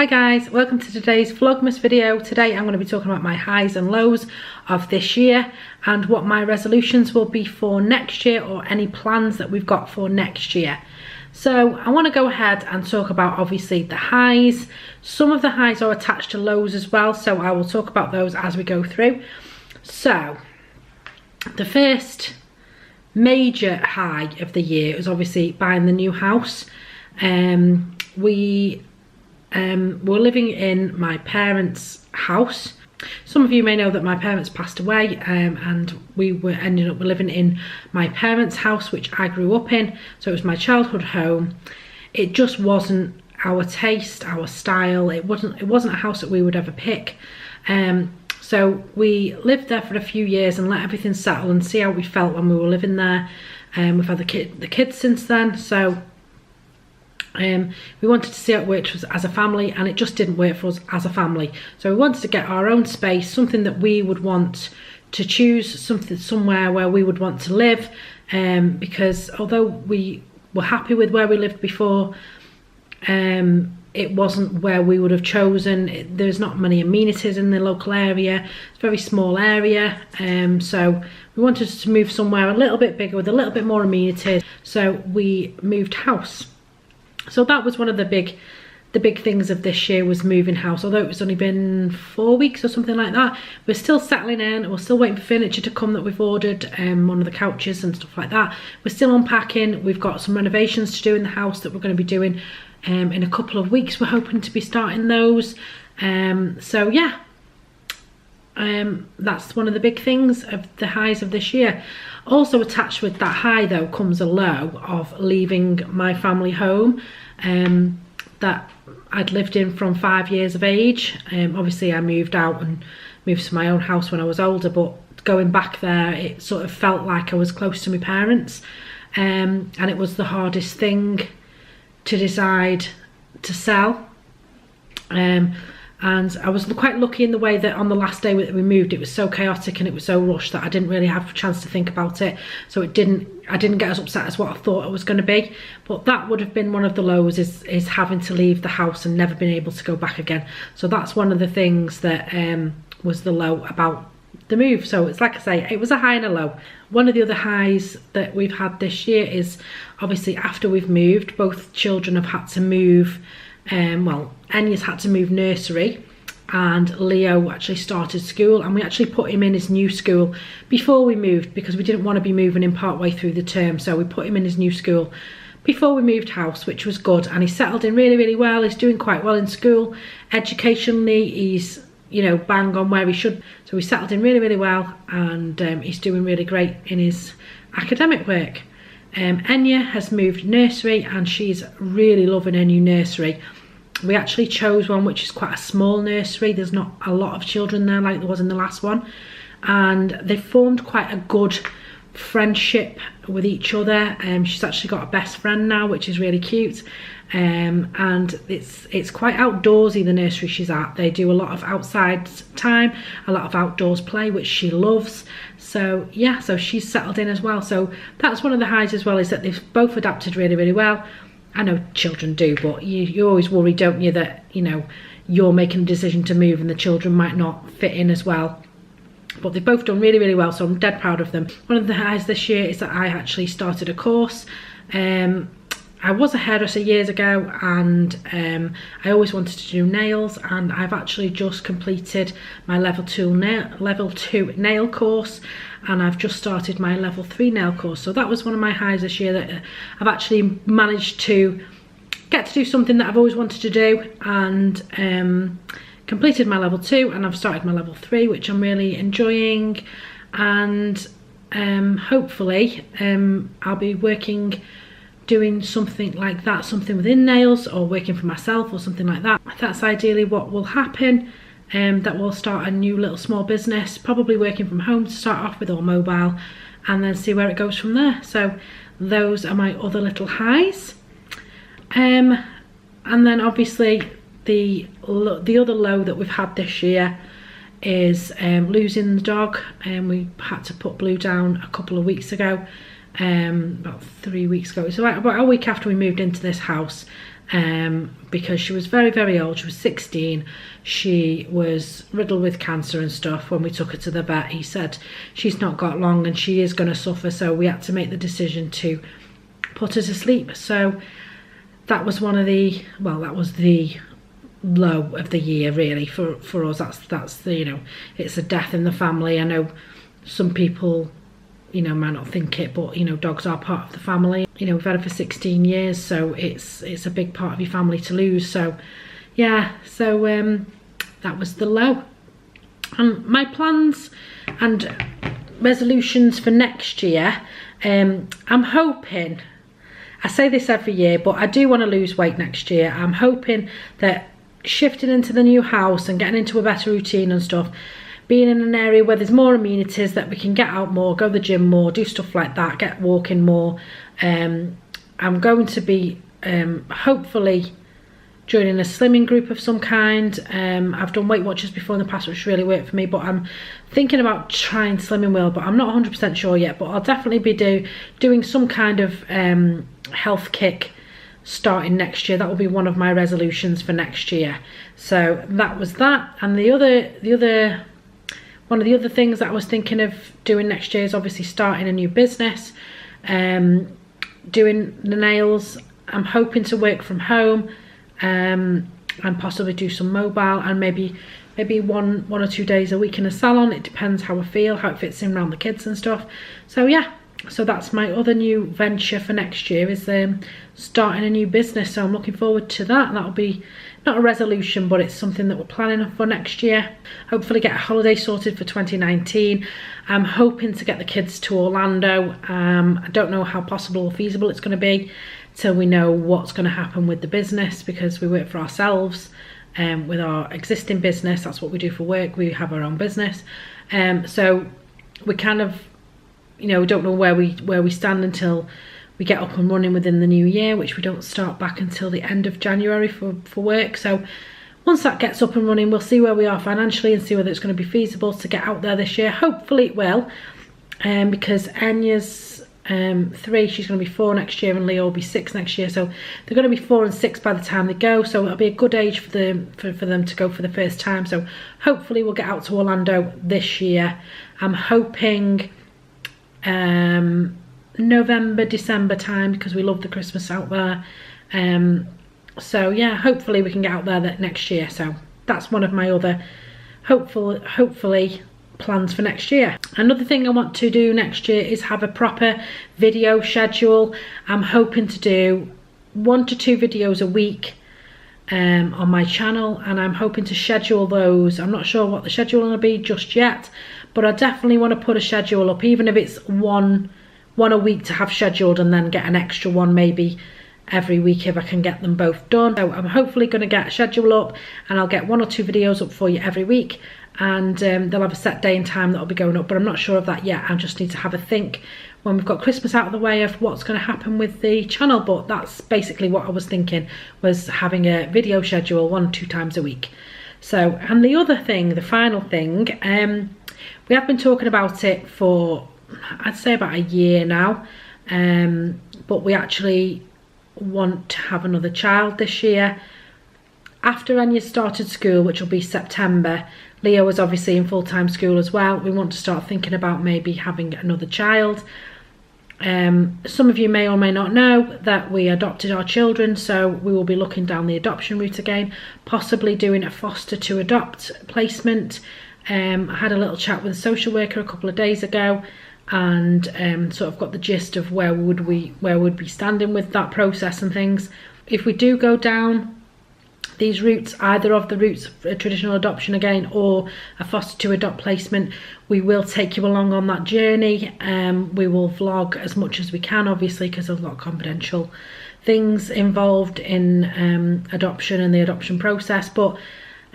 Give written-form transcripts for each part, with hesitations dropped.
Hi guys, welcome to today's Vlogmas video. Today I'm going to be talking about my highs and lows of this year and what my resolutions will be for next year or any plans that we've got for next year. So I want to go ahead and talk about obviously the highs. Some of the highs are attached to lows as well, so I will talk about those as we go through. So the first major high of the year is obviously buying the new house. We're living in my parents' house. Some of you may know that my parents passed away, and we ended up living in my parents' house, which I grew up in. So it was my childhood home. It just wasn't our taste, our style. It wasn't a house that we would ever pick. So we lived there for a few years and let everything settle and see how we felt when we were living there. We've had the kids since then, so we wanted to see how it worked as a family, and it just didn't work for us as a family. So we wanted to get our own space, something that we would want to choose, somewhere where we would want to live, because although we were happy with where we lived before, it wasn't where we would have chosen. There's not many amenities in the local area. It's a very small area, so we wanted to move somewhere a little bit bigger with a little bit more amenities, so we moved house. So that was one of the big things of this year, was moving house. Although it's only been 4 weeks or something like that, we're still settling in. We're still waiting for furniture to come that we've ordered, one of the couches and stuff like that. We're still unpacking. We've got some renovations to do in the house that we're going to be doing in a couple of weeks. We're hoping to be starting those. So yeah, that's one of the big things of the highs of this year. Also attached with that high though comes a low of leaving my family home that I'd lived in from 5 years of age. Obviously I moved out and moved to my own house when I was older, but going back there it sort of felt like I was close to my parents, and it was the hardest thing to decide to sell. And I was quite lucky in the way that on the last day that we moved, it was so chaotic and it was so rushed that I didn't really have a chance to think about it. So I didn't get as upset as what I thought it was going to be. But that would have been one of the lows, is having to leave the house and never been able to go back again. So that's one of the things that was the low about the move. So it's like I say, it was a high and a low. One of the other highs that we've had this year is obviously after we've moved, both children have had to move. Well, Enya's had to move nursery and Leo actually started school, and we actually put him in his new school before we moved because we didn't want to be moving in part way through the term. So we put him in his new school before we moved house, which was good, and he settled in really, really well. He's doing quite well in school. Educationally, he's, you know, bang on where he should. So he settled in really, really well, and he's doing really great in his academic work. Enya has moved nursery and she's really loving her new nursery. We actually chose one which is quite a small nursery. There's not a lot of children there like there was in the last one, and they formed quite a good friendship with each other. She's actually got a best friend now, which is really cute. And it's quite outdoorsy, the nursery she's at. They do a lot of outside time, a lot of outdoors play, which she loves. So yeah, so she's settled in as well. So that's one of the highs as well, is that they've both adapted really, really well. I know children do, but you always worry, don't you, that, you know, you're making a decision to move and the children might not fit in as well. But they've both done really, really well, so I'm dead proud of them. One of the highs this year is that I actually started a course. I was a hairdresser years ago, and I always wanted to do nails, and I've actually just completed my level 2 nail course, and I've just started my level 3 nail course. So that was one of my highs this year, that I've actually managed to get to do something that I've always wanted to do, and completed my level 2, and I've started my level 3, which I'm really enjoying. And hopefully I'll be doing something like that, something within nails, or working for myself or something like that. That's ideally what will happen. That we'll start a new little small business, probably working from home to start off with, or mobile, and then see where it goes from there. So those are my other little highs. And then obviously the other low that we've had this year is losing the dog. We had to put Blue down a couple of weeks ago, about 3 weeks ago. So about a week after we moved into this house, because she was very, very old. She was 16. She was riddled with cancer and stuff. When we took her to the vet, he said she's not got long and she is going to suffer, so we had to make the decision to put her to sleep. So that was one of the, well, that was the low of the year really for us. That's the, you know, it's a death in the family. I know some people, you know, might not think it, but you know, dogs are part of the family. You know, we've had it for 16 years, so it's a big part of your family to lose. So yeah, so that was the low. And my plans and resolutions for next year, I'm hoping, I say this every year, but I do want to lose weight next year. I'm hoping that shifting into the new house and getting into a better routine and stuff, being in an area where there's more amenities, that we can get out more, go to the gym more, do stuff like that, get walking more. I'm going to be hopefully joining a slimming group of some kind. I've done Weight Watchers before in the past, which really worked for me, but I'm thinking about trying Slimming World, but I'm not 100% sure yet. But I'll definitely be doing some kind of health kick starting next year. That will be one of my resolutions for next year. So that was that. And one of the other things that I was thinking of doing next year is obviously starting a new business, doing the nails. I'm hoping to work from home, and possibly do some mobile, and maybe one or 2 days a week in a salon. It depends how I feel, how it fits in around the kids and stuff. So yeah, so that's my other new venture for next year, is starting a new business. So I'm looking forward to that. That'll be not a resolution, but it's something that we're planning for next year. Hopefully get a holiday sorted for 2019. I'm hoping to get the kids to Orlando. I don't know how possible or feasible it's going to be till we know what's going to happen with the business, because we work for ourselves. With our existing business, that's what we do for work. We have our own business, so we kind of, you know, don't know where we stand until we get up and running within the new year, which we don't start back until the end of January for work. So once that gets up and running, we'll see where we are financially and see whether it's going to be feasible to get out there this year. Hopefully it will, because Enya's 3, she's going to be 4 next year, and Leo will be 6 next year. So they're going to be 4 and 6 by the time they go. So it'll be a good age for them to go for the first time. So hopefully we'll get out to Orlando this year. I'm hoping November, December time, because we love the Christmas out there. So yeah, hopefully we can get out there next year. So that's one of my other hopefully plans for next year. Another thing I want to do next year is have a proper video schedule. I'm hoping to do 1 to 2 videos a week on my channel, and I'm hoping to schedule those. I'm not sure what the schedule will be just yet, but I definitely want to put a schedule up, even if it's one a week to have scheduled, and then get an extra one maybe every week if I can get them both done. So I'm hopefully going to get a schedule up, and I'll get 1 or 2 videos up for you every week, and they'll have a set day and time that'll be going up, but I'm not sure of that yet. I just need to have a think when we've got Christmas out of the way of what's going to happen with the channel. But that's basically what I was thinking, was having a video schedule 1 or 2 times a week. So, and the other thing, the final thing, we have been talking about it for, I'd say, about a year now, but we actually want to have another child this year. After Enya started school, which will be September, Leo was obviously in full-time school as well. We want to start thinking about maybe having another child. Some of you may or may not know that we adopted our children, so we will be looking down the adoption route again, possibly doing a foster to adopt placement. I had a little chat with a social worker a couple of days ago, and sort of got the gist of where would we be standing with that process and things. If we do go down these routes, either of the routes, a traditional adoption again or a foster to adopt placement, we will take you along on that journey. We will vlog as much as we can, obviously, because there's a lot of confidential things involved in adoption and the adoption process. But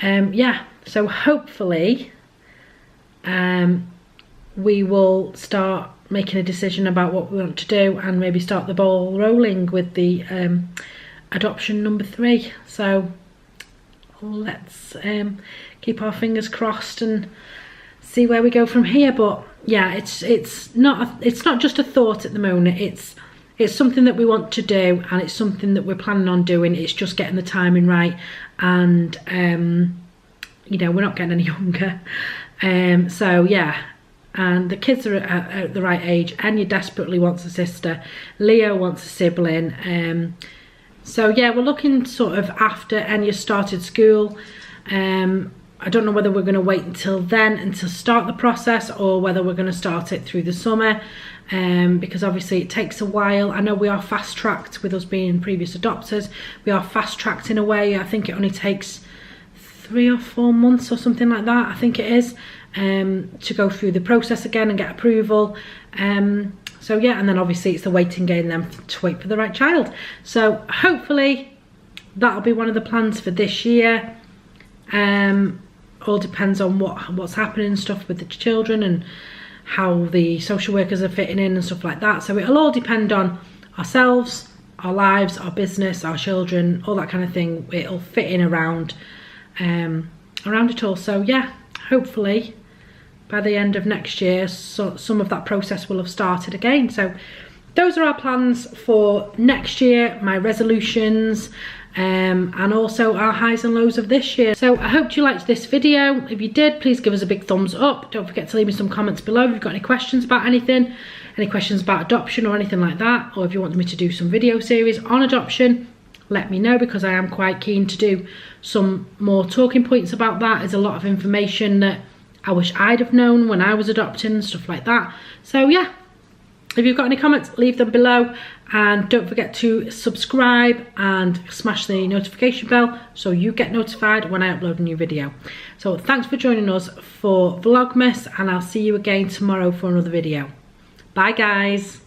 yeah, so hopefully we will start making a decision about what we want to do, and maybe start the ball rolling with the adoption number 3. So let's keep our fingers crossed and see where we go from here. But yeah, it's not just a thought at the moment. it's something that we want to do, and it's something that we're planning on doing. It's just getting the timing right, and you know, we're not getting any younger. So yeah, and the kids are at the right age. Enya desperately wants a sister, Leo wants a sibling. So yeah, we're looking sort of after Enya started school. I don't know whether we're going to wait until then and to start the process, or whether we're going to start it through the summer, because obviously it takes a while. I know we are fast tracked with us being previous adopters. We are fast tracked in a way. I think it only takes 3 or 4 months or something like that, I think it is, to go through the process again and get approval. So yeah, and then obviously it's the waiting game then to wait for the right child. So hopefully that'll be one of the plans for this year. All depends on what's happening and stuff with the children, and how the social workers are fitting in and stuff like that. So it'll all depend on ourselves, our lives, our business, our children, all that kind of thing. It'll fit in around it all. So yeah, hopefully by the end of next year, so some of that process will have started again. So those are our plans for next year, my resolutions, and also our highs and lows of this year. So I hope you liked this video. If you did, please give us a big thumbs up. Don't forget to leave me some comments below if you've got any questions about anything, any questions about adoption or anything like that, or if you want me to do some video series on adoption, let me know, because I am quite keen to do some more talking points about that. There's a lot of information that I wish I'd have known when I was adopting and stuff like that. So yeah, if you've got any comments, leave them below, and don't forget to subscribe and smash the notification bell so you get notified when I upload a new video. So thanks for joining us for Vlogmas, and I'll see you again tomorrow for another video. Bye guys.